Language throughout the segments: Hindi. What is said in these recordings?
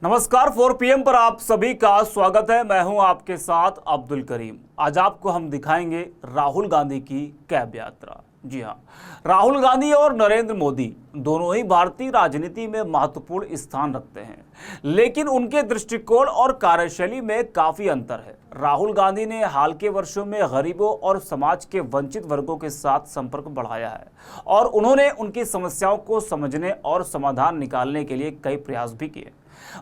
नमस्कार 4 PM पर आप सभी का स्वागत है। मैं हूं आपके साथ अब्दुल करीम। आज आपको हम दिखाएंगे राहुल गांधी की कैब यात्रा। जी हां, राहुल गांधी और नरेंद्र मोदी दोनों ही भारतीय राजनीति में महत्वपूर्ण स्थान रखते हैं, लेकिन उनके दृष्टिकोण और कार्यशैली में काफी अंतर है। राहुल गांधी ने हाल के वर्षों में गरीबों और समाज के वंचित वर्गों के साथ संपर्क बढ़ाया है और उन्होंने उनकी समस्याओं को समझने और समाधान निकालने के लिए कई प्रयास भी किए।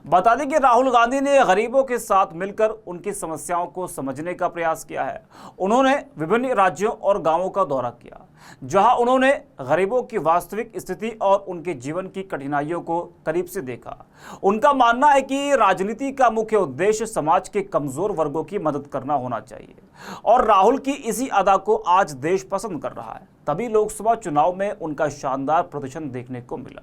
बता दें कि राहुल गांधी ने गरीबों के साथ मिलकर उनकी समस्याओं को समझने का प्रयास किया है। उन्होंने विभिन्न राज्यों और गांवों का दौरा किया, जहां उन्होंने गरीबों की वास्तविक स्थिति और उनके जीवन की कठिनाइयों को करीब से देखा। उनका मानना है कि राजनीति का मुख्य उद्देश्य समाज के कमजोर वर्गों की मदद करना होना चाहिए और राहुल की इसी अदा को आज देश पसंद कर रहा है। तभी लोकसभा चुनाव में उनका शानदार प्रदर्शन देखने को मिला।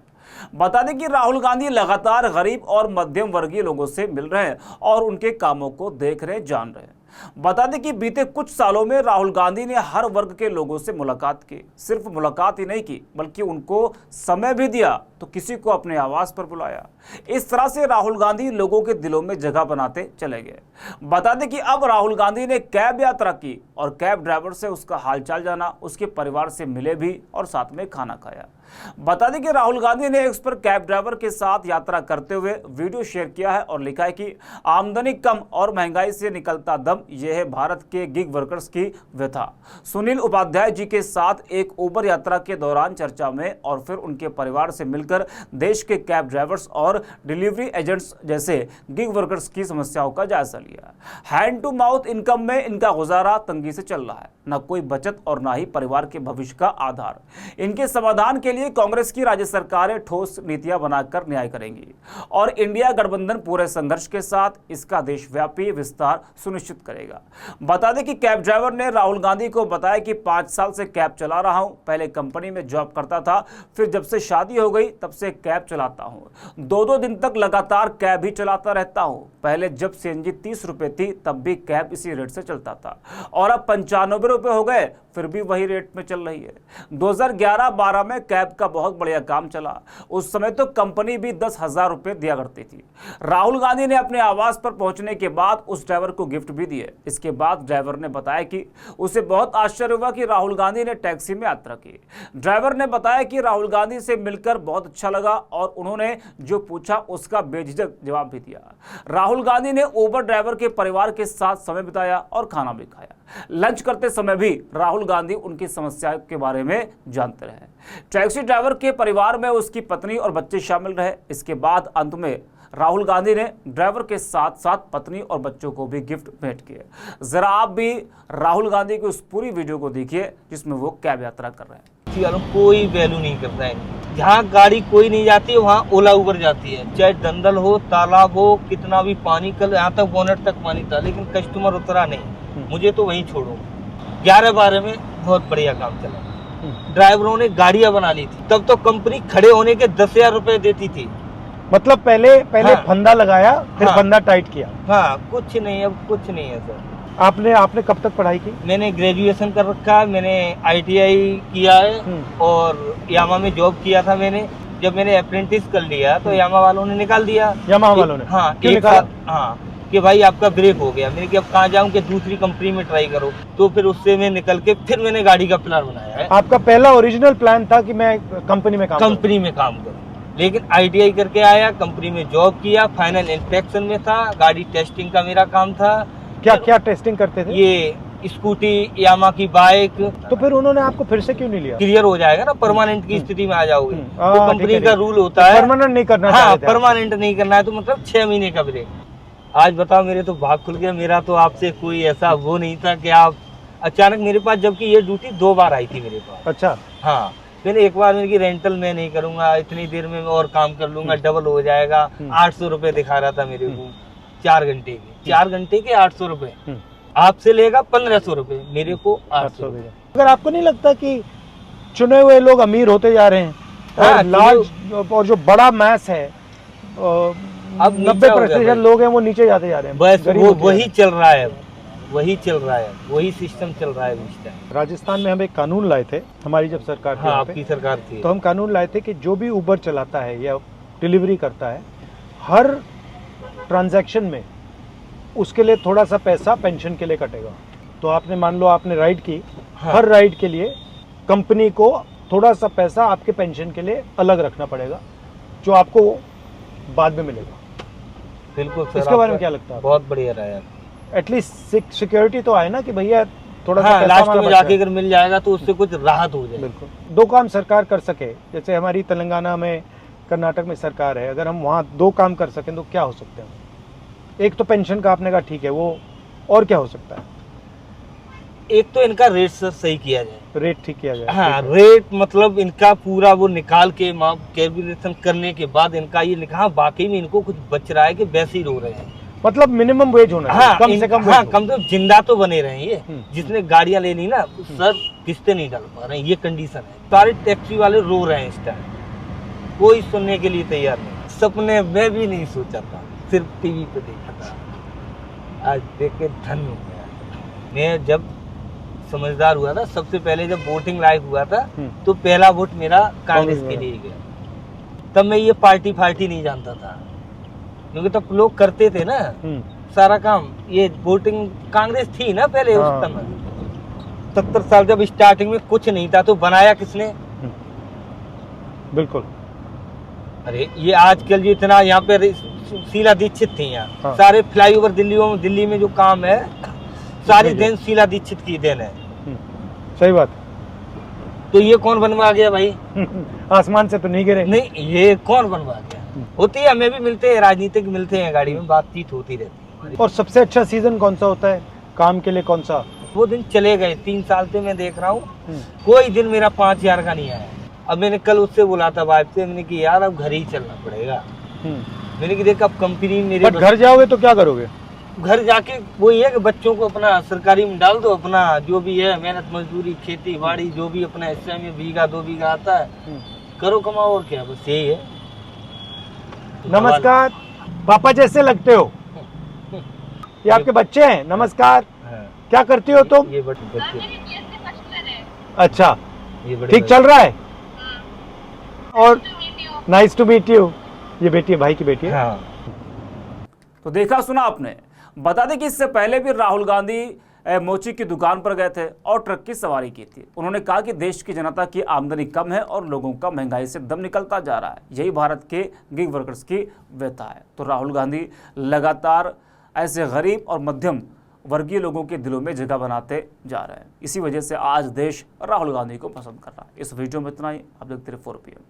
बता दें कि राहुल गांधी लगातार गरीब और मध्यम वर्गीय लोगों से मिल रहे हैं और उनके कामों को देख रहे, जान रहे हैं। बता दें कि बीते कुछ सालों में राहुल गांधी ने हर वर्ग के लोगों से मुलाकात की। सिर्फ मुलाकात ही नहीं की, बल्कि उनको समय भी दिया, तो किसी को अपने आवास पर बुलाया। इस तरह से राहुल गांधी लोगों के दिलों में जगह बनाते चले गए। बता दें कि अब राहुल गांधी ने कैब यात्रा की और कैब ड्राइवर से उसका हालचाल जाना, उसके परिवार से मिले भी और साथ में खाना खाया। बता दें कि राहुल गांधी ने एक्स पर कैब ड्राइवर के साथ यात्रा करते हुए वीडियो शेयर किया है और लिखा है कि आमदनी कम और महंगाई से निकलता दम, यह है भारत के गिग वर्कर्स की व्यथा। सुनील उपाध्याय जी के साथ एक उबर यात्रा के दौरान चर्चा में और फिर उनके परिवार से मिलकर देश के कैब ड्राइवर्स और डिलीवरी एजेंट्स जैसे गिग वर्कर्स की समस्याओं का जायजा लिया। हैंड टू माउथ इनकम में इनका गुजारा तंगी से चल रहा है, न कोई बचत और न ही परिवार के भविष्य का आधार। इनके समाधान के लिए कांग्रेस की राज्य सरकारें ठोस नीतियां बनाकर न्याय करेंगी और इंडिया गठबंधन पूरे संघर्ष के साथ इसका देशव्यापी विस्तार सुनिश्चित करेगा। बता दें कि कैब ड्राइवर ने राहुल गांधी को बताया कि 5 साल से कैब चला रहा हूं, पहले कंपनी में जॉब करता था, फिर जब से शादी हो गई तब से कैब चलाता हूं। 2-2 दिन तक लगातार कैब ही चलाता रहता हूं। पहले जब सीएनजी 30 रुपए थी तब भी कैब इसी रेट से चलता था और अब 95 रुपए हो गए, फिर भी वही रेट में चल रही है। 2011-12 में कैब का बहुत बढ़िया काम चला। उस समय तो कंपनी भी 10,000 रुपए दिया करती थी। राहुल गांधी ने अपने आवास पर पहुंचने के बाद उस ड्राइवर को गिफ्ट भी दिए। इसके बाद ड्राइवर ने बताया कि उसे बहुत आश्चर्य हुआ कि राहुल गांधी ने टैक्सी में यात्रा की। ड्राइवर ने बताया कि राहुल गांधी से मिलकर बहुत अच्छा लगा और उन्होंने जो पूछा उसका बेझिझक जवाब भी दिया। राहुल गांधी ने उबर ड्राइवर के परिवार के साथ समय बिताया और खाना भी खाया। लंच करते समय भी राहुल गांधी उनकी समस्याओं के बारे में जानते रहे। टैक्सी ड्राइवर के परिवार में उसकी पत्नी और बच्चे शामिल रहे। इसके बाद अंत में राहुल गांधी ने ड्राइवर के साथ साथ पत्नी और बच्चों को भी गिफ्ट भेंट किए। जरा आप भी राहुल गांधी की उस पूरी वीडियो को देखिए जिसमें वो कैब यात्रा कर रहे हैं। कोई वैल्यू नहीं करता है। जहाँ गाड़ी कोई नहीं जाती है वहाँ ओला उबर जाती है। चाहे दंदल हो, तालाब हो, कितना भी पानी, कल यहाँ तक बोनट तक पानी था लेकिन कस्टमर उतरा नहीं। मुझे तो वहीं छोड़ो। 11-12 में बहुत बढ़िया काम चला। ड्राइवरों ने गाड़ियां बना ली थी। तब तो कंपनी खड़े होने के 10,000 रुपए देती थी। मतलब पहले हाँ, फंदा लगाया, फिर फंदा टाइट किया। हाँ, कुछ नहीं, अब कुछ नहीं है सर। आपने कब तक पढ़ाई की? मैंने ग्रेजुएशन कर रखा है, मैंने ITI किया है और यामा में जॉब किया था मैंने। जब मैंने अप्रेंटिस कर लिया तो यामा वालों ने निकाल दिया। यामा वालों ने? हाँ, क्यों निकाला? हाँ, कि भाई आपका ब्रेक हो गया। मैंने कि अब कहाँ जाऊँ कि दूसरी कंपनी में ट्राई करो। तो फिर उससे मैं निकल के फिर मैंने गाड़ी का प्लान बनाया है। आपका पहला ओरिजिनल प्लान था कि मैं कंपनी में काम करूं, लेकिन ITI करके आया, कंपनी में जॉब किया, फाइनल इंस्पेक्शन में था, गाड़ी टेस्टिंग का मेरा काम था। क्या टेस्टिंग करते थे? ये स्कूटी, यामा की बाइक। तो फिर उन्होंने आपको फिर से क्यों नहीं लिया? क्लियर हो जाएगा ना, परमानेंट की स्थिति में आ जाओगे। तो कंपनी का रूल होता है परमानेंट नहीं करना। हाँ, परमानेंट नहीं करना है तो मतलब 6 महीने का ब्रेक। आज बताओ, मेरे तो भाग खुल गया। मेरा तो आपसे कोई ऐसा वो नहीं था कि आप अचानक मेरे पास, जबकि ये ड्यूटी 2 बार आई थी मेरे पास। अच्छा। हाँ, मैंने एक बार मेरी रेंटल मैं नहीं करूंगा, इतनी देर में और काम कर लूंगा, डबल हो जाएगा। 800 रुपए दिखा रहा था मेरे को 4 घंटे के। 4 घंटे के 800 रुपए। आपसे लेगा 1500 रुपए, मेरे को 800 रुपए। अगर आपको नहीं लगता कि चुने हुए लोग अमीर होते जा रहे हैं और लार्ज और जो बड़ा मैस है, अब 90% लोग हैं वो नीचे जाते जा रहे हैं? बस वो वही चल रहा है, वही सिस्टम चल रहा है इस टाइम। राजस्थान में हम एक कानून लाए थे, हमारी जब सरकार थी, आपकी सरकार थी, तो हम कानून लाए थे कि जो भी उबर चलाता है या डिलीवरी करता है, हर ट्रांजैक्शन में उसके लिए थोड़ा सा पैसा पेंशन के लिए कटेगा। तो आपने मान लो आपने राइड की, हाँ। हर राइड के लिए कंपनी को थोड़ा सा पैसा आपके पेंशन के लिए अलग रखना पड़ेगा, जो आपको बाद में मिलेगा। बिल्कुल सर, इसके बारे में आपका क्या लगता है? बहुत बढ़िया रहा यार। एटलीस्ट सिक्योरिटी तो आए ना कि भैया थोड़ा सा हाँ, पैसा लास्ट हमारा में बचा जाके है। अगर मिल जाएगा तो उससे कुछ राहत हो जाए। बिल्कुल। दो काम सरकार कर सके, जैसे हमारी तेलंगाना में, कर्नाटक में सरकार है, अगर हम वहाँ दो काम कर सकें तो क्या हो सकते हैं? एक तो पेंशन का आपने कहा ठीक है, वो और क्या हो सकता है? एक तो इनका रेट सर सही किया जाए। रेट ठीक किया जाए। हाँ, ठीक है। रेट मतलब इनका पूरा वो निकाल के कैलकुलेशन करने के बाद इनका ये लिखा, हाँ वाकई में इनको कुछ बच रहा है कि वैसे ही रो रहे हैं। मतलब मिनिमम वेज होना चाहिए, हाँ, कम से कम हाँ, wage हो। कम से कम जिंदा तो बने रहे ये। हम्म। जिसने गाड़ियां लेनी ना सर किस्तें नहीं डाल पा रहे हैं, ये कंडीशन है। सारे टैक्सी वाले रो रहे हैं इस टाइम, कोई सुनने के लिए तैयार नहीं। सपने में भी नहीं सोचा था, सिर्फ टीवी पे देखा था। आज देख के धन्य हो गया। मैं जब समझदार हुआ था, सबसे पहले जब वोटिंग लायक हुआ था, तो पहला वोट मेरा कांग्रेस के लिए गया। तब मैं ये पार्टी फार्टी नहीं जानता था, क्योंकि तब लोग करते थे ना सारा काम। ये वोटिंग कांग्रेस थी ना पहले उस हाँ। समय। 70 साल जब स्टार्टिंग में कुछ नहीं था तो बनाया किसने? बिल्कुल। अरे ये आजकल जो इतना यहाँ पे शीला दीक्षित थी यहाँ। हाँ। सारे फ्लाईओवर दिल्ली में जो काम है, सारी देन शीला दीक्षित की देन है। सही बात। तो ये कौन बनवा गया भाई? आसमान से तो नहीं गिरे। नहीं, ये कौन बनवा गया? होती है, हमें भी मिलते हैं, राजनीतिक मिलते हैं, गाड़ी में बातचीत होती रहती है। और सबसे अच्छा सीजन कौन सा होता है काम के लिए? कौन सा? वो दिन चले गए, 3 साल से मैं देख रहा हूँ, कोई दिन मेरा 5000 का नहीं आया। अब मैंने कल उससे बोला था वाइफ से, मैंने कि यार अब घर ही चलना पड़ेगा। मैंने कि देख अब कंपनी मेरे बट घर जाओगे तो क्या करोगे? घर जाके वही है कि बच्चों को अपना सरकारी में डाल दो, अपना जो भी है मेहनत मजदूरी खेती बाड़ी जो भी अपना हिस्से में बीघा 2 बीघा आता है करो, कमाओ, और क्या, बस यही है। नमस्कार पापा, जैसे लगते हो। ये आपके बच्चे हैं? नमस्कार। हाँ। क्या करती हो तुम? ये बच्चे अच्छा, ये बड़े ठीक चल रहा है। और नाइस टू मीट यू। ये बेटी है, भाई की बेटी है। हाँ। तो देखा सुना आपने। बता दें कि इससे पहले भी राहुल गांधी मोची की दुकान पर गए थे और ट्रक की सवारी की थी। उन्होंने कहा कि देश की जनता की आमदनी कम है और लोगों का महंगाई से दम निकलता जा रहा है, यही भारत के गिग वर्कर्स की व्यथा है। तो राहुल गांधी लगातार ऐसे गरीब और मध्यम वर्गीय लोगों के दिलों में जगह बनाते जा रहे हैं। इसी वजह से आज देश राहुल गांधी को पसंद कर रहा है। इस वीडियो में इतना ही। आप देखते रहिए 4PM।